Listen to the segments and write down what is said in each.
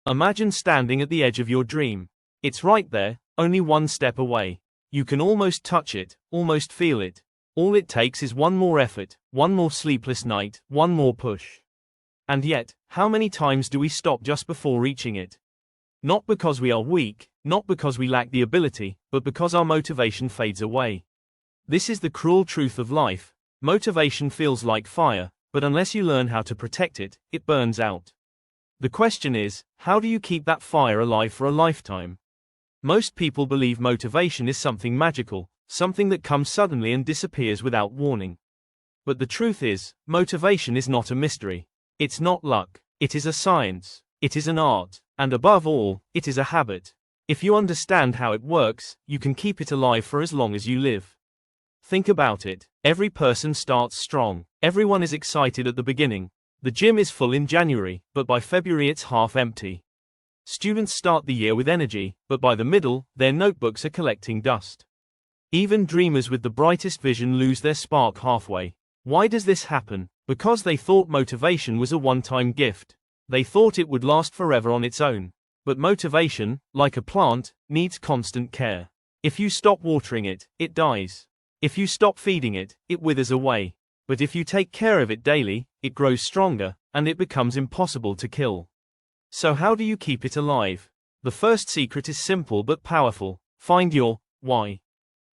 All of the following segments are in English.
Imagine standing at the edge of your dream. It's right there, only one step away. You can almost touch it, almost feel it. All it takes is one more effort, one more sleepless night, one more push. And yet, how many times do we stop just before reaching it? Not because we are weak, not because we lack the ability, but because our motivation fades away. This is the cruel truth of life. Motivation feels like fire, but unless you learn how to protect it, it burns out. The question is, how do you keep that fire alive for a lifetime? Most people believe motivation is something magical, something that comes suddenly and disappears without warning. But the truth is, motivation is not a mystery. It's not luck. It is a science. It is an art. And above all, it is a habit. If you understand how it works, you can keep it alive for as long as you live. Think about it. Every person starts strong. Everyone is excited at the beginning. The gym is full in January, but by February it's half empty. Students start the year with energy, but by the middle, their notebooks are collecting dust. Even dreamers with the brightest vision lose their spark halfway. Why does this happen? Because they thought motivation was a one-time gift. They thought it would last forever on its own. But motivation, like a plant, needs constant care. If you stop watering it, it dies. If you stop feeding it, it withers away. But if you take care of it daily, it grows stronger, and it becomes impossible to kill. So how do you keep it alive? The first secret is simple but powerful. Find your why.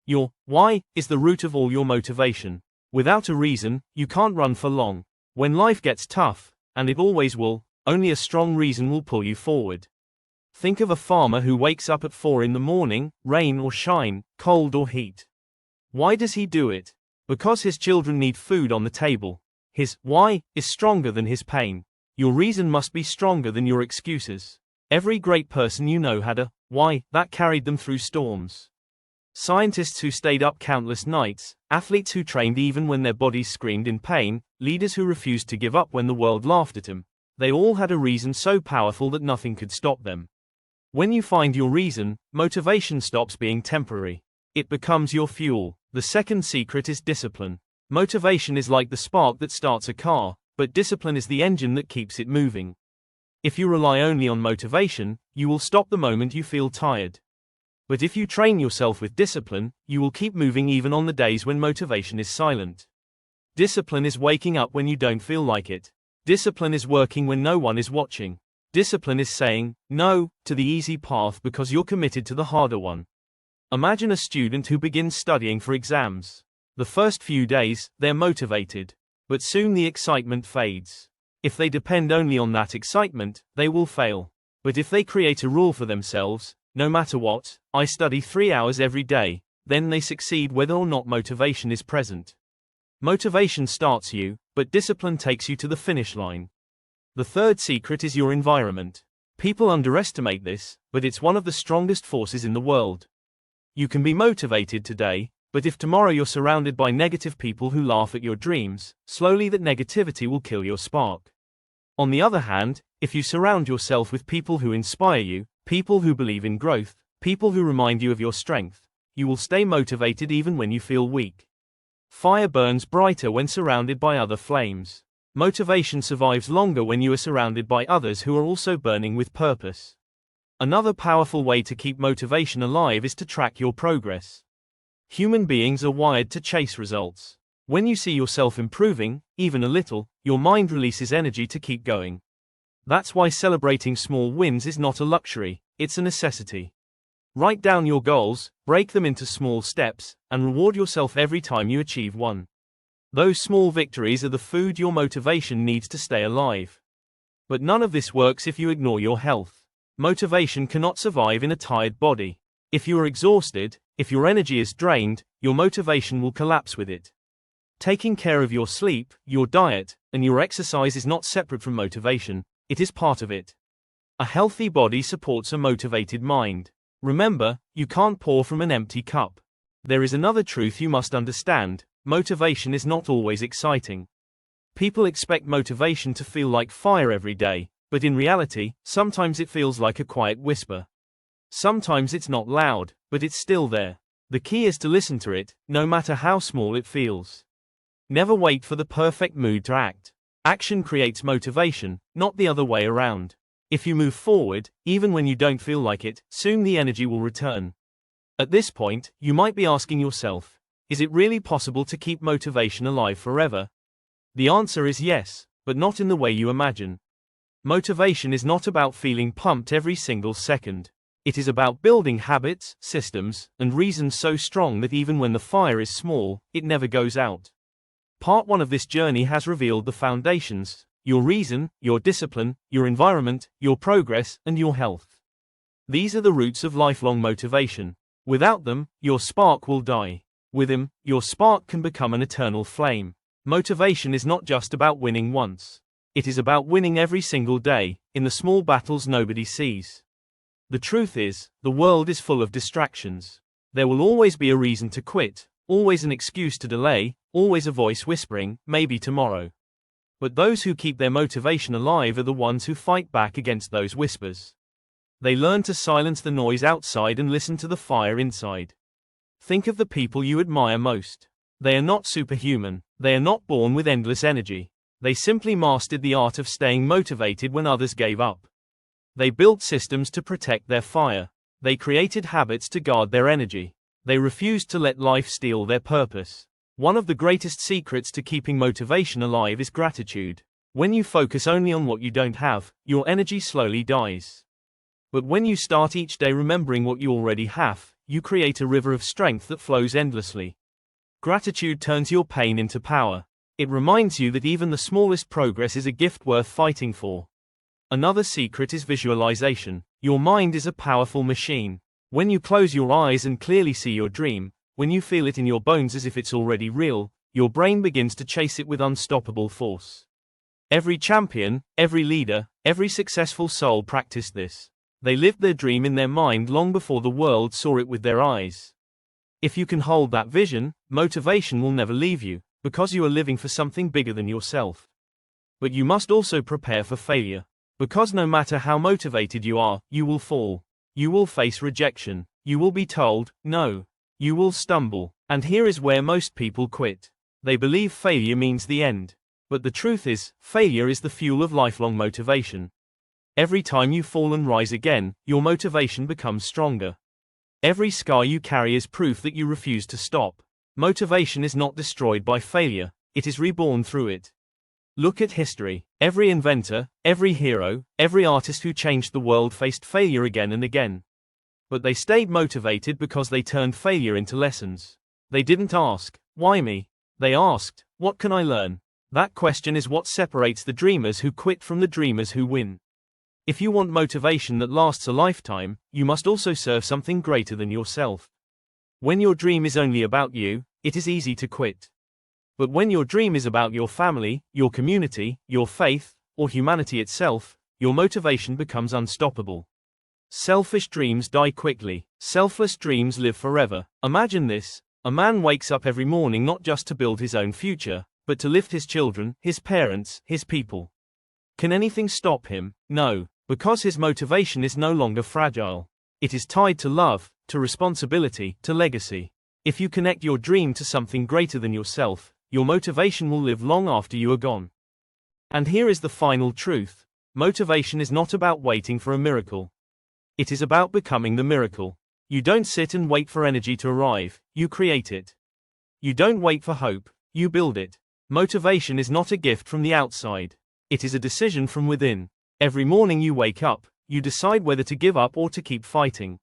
Your why is the root of all your motivation. Without a reason, you can't run for long. When life gets tough, and it always will, only a strong reason will pull you forward. Think of a farmer who wakes up at 4 in the morning, rain or shine, cold or heat. Why does he do it? Because his children need food on the table. His why is stronger than his pain. Your reason must be stronger than your excuses. Every great person you know had a why that carried them through storms. Scientists who stayed up countless nights, athletes who trained even when their bodies screamed in pain, leaders who refused to give up when the world laughed at them. They all had a reason so powerful that nothing could stop them. When you find your reason, motivation stops being temporary. It becomes your fuel. The second secret is discipline. Motivation is like the spark that starts a car, but discipline is the engine that keeps it moving. If you rely only on motivation, you will stop the moment you feel tired. But if you train yourself with discipline, you will keep moving even on the days when motivation is silent. Discipline is waking up when you don't feel like it. Discipline is working when no one is watching. Discipline is saying no to the easy path because you're committed to the harder one. Imagine a student who begins studying for exams. The first few days, they're motivated. But soon the excitement fades. If they depend only on that excitement, they will fail. But if they create a rule for themselves, no matter what, I study 3 hours every day, then they succeed whether or not motivation is present. Motivation starts you, but discipline takes you to the finish line. The third secret is your environment. People underestimate this, but it's one of the strongest forces in the world. You can be motivated today, but if tomorrow you're surrounded by negative people who laugh at your dreams, slowly that negativity will kill your spark. On the other hand, if you surround yourself with people who inspire you, people who believe in growth, people who remind you of your strength, you will stay motivated even when you feel weak. Fire burns brighter when surrounded by other flames. Motivation survives longer when you are surrounded by others who are also burning with purpose. Another powerful way to keep motivation alive is to track your progress. Human beings are wired to chase results. When you see yourself improving, even a little, your mind releases energy to keep going. That's why celebrating small wins is not a luxury, it's a necessity. Write down your goals, break them into small steps, and reward yourself every time you achieve one. Those small victories are the food your motivation needs to stay alive. But none of this works if you ignore your health. Motivation cannot survive in a tired body. If you are exhausted, if your energy is drained, your motivation will collapse with it. Taking care of your sleep, your diet, and your exercise is not separate from motivation, it is part of it. A healthy body supports a motivated mind. Remember, you can't pour from an empty cup. There is another truth you must understand: motivation is not always exciting. People expect motivation to feel like fire every day, but in reality, sometimes it feels like a quiet whisper. Sometimes it's not loud, but it's still there. The key is to listen to it, no matter how small it feels. Never wait for the perfect mood to act. Action creates motivation, not the other way around. If you move forward, even when you don't feel like it, soon the energy will return. At this point, you might be asking yourself, is it really possible to keep motivation alive forever? The answer is yes, but not in the way you imagine. Motivation is not about feeling pumped every single second. It is about building habits, systems, and reasons so strong that even when the fire is small, it never goes out. Part 1 of this journey has revealed the foundations: your reason, your discipline, your environment, your progress, and your health. These are the roots of lifelong motivation. Without them, your spark will die. With them, your spark can become an eternal flame. Motivation is not just about winning once. It is about winning every single day, in the small battles nobody sees. The truth is, the world is full of distractions. There will always be a reason to quit, always an excuse to delay, always a voice whispering, maybe tomorrow. But those who keep their motivation alive are the ones who fight back against those whispers. They learn to silence the noise outside and listen to the fire inside. Think of the people you admire most. They are not superhuman. They are not born with endless energy. They simply mastered the art of staying motivated when others gave up. They built systems to protect their fire. They created habits to guard their energy. They refused to let life steal their purpose. One of the greatest secrets to keeping motivation alive is gratitude. When you focus only on what you don't have, your energy slowly dies. But when you start each day remembering what you already have, you create a river of strength that flows endlessly. Gratitude turns your pain into power. It reminds you that even the smallest progress is a gift worth fighting for. Another secret is visualization. Your mind is a powerful machine. When you close your eyes and clearly see your dream, when you feel it in your bones as if it's already real, your brain begins to chase it with unstoppable force. Every champion, every leader, every successful soul practiced this. They lived their dream in their mind long before the world saw it with their eyes. If you can hold that vision, motivation will never leave you, because you are living for something bigger than yourself. But you must also prepare for failure. Because no matter how motivated you are, you will fall. You will face rejection. You will be told, no. You will stumble. And here is where most people quit. They believe failure means the end. But the truth is, failure is the fuel of lifelong motivation. Every time you fall and rise again, your motivation becomes stronger. Every scar you carry is proof that you refuse to stop. Motivation is not destroyed by failure, it is reborn through it. Look at history. Every inventor, every hero, every artist who changed the world faced failure again and again. But they stayed motivated because they turned failure into lessons. They didn't ask, why me? They asked, what can I learn? That question is what separates the dreamers who quit from the dreamers who win. If you want motivation that lasts a lifetime, you must also serve something greater than yourself. When your dream is only about you, it is easy to quit. But when your dream is about your family, your community, your faith, or humanity itself, your motivation becomes unstoppable. Selfish dreams die quickly. Selfless dreams live forever. Imagine this: a man wakes up every morning not just to build his own future, but to lift his children, his parents, his people. Can anything stop him? No, because his motivation is no longer fragile. It is tied to love, to responsibility, to legacy. If you connect your dream to something greater than yourself, your motivation will live long after you are gone. And here is the final truth: motivation is not about waiting for a miracle. It is about becoming the miracle. You don't sit and wait for energy to arrive, you create it. You don't wait for hope, you build it. Motivation is not a gift from the outside. It is a decision from within. Every morning you wake up, you decide whether to give up or to keep fighting.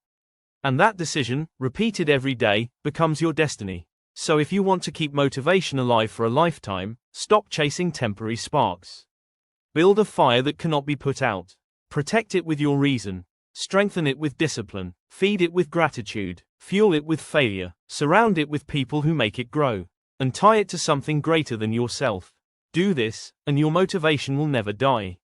And that decision, repeated every day, becomes your destiny. So if you want to keep motivation alive for a lifetime, stop chasing temporary sparks. Build a fire that cannot be put out. Protect it with your reason. Strengthen it with discipline. Feed it with gratitude. Fuel it with failure. Surround it with people who make it grow. And tie it to something greater than yourself. Do this, and your motivation will never die.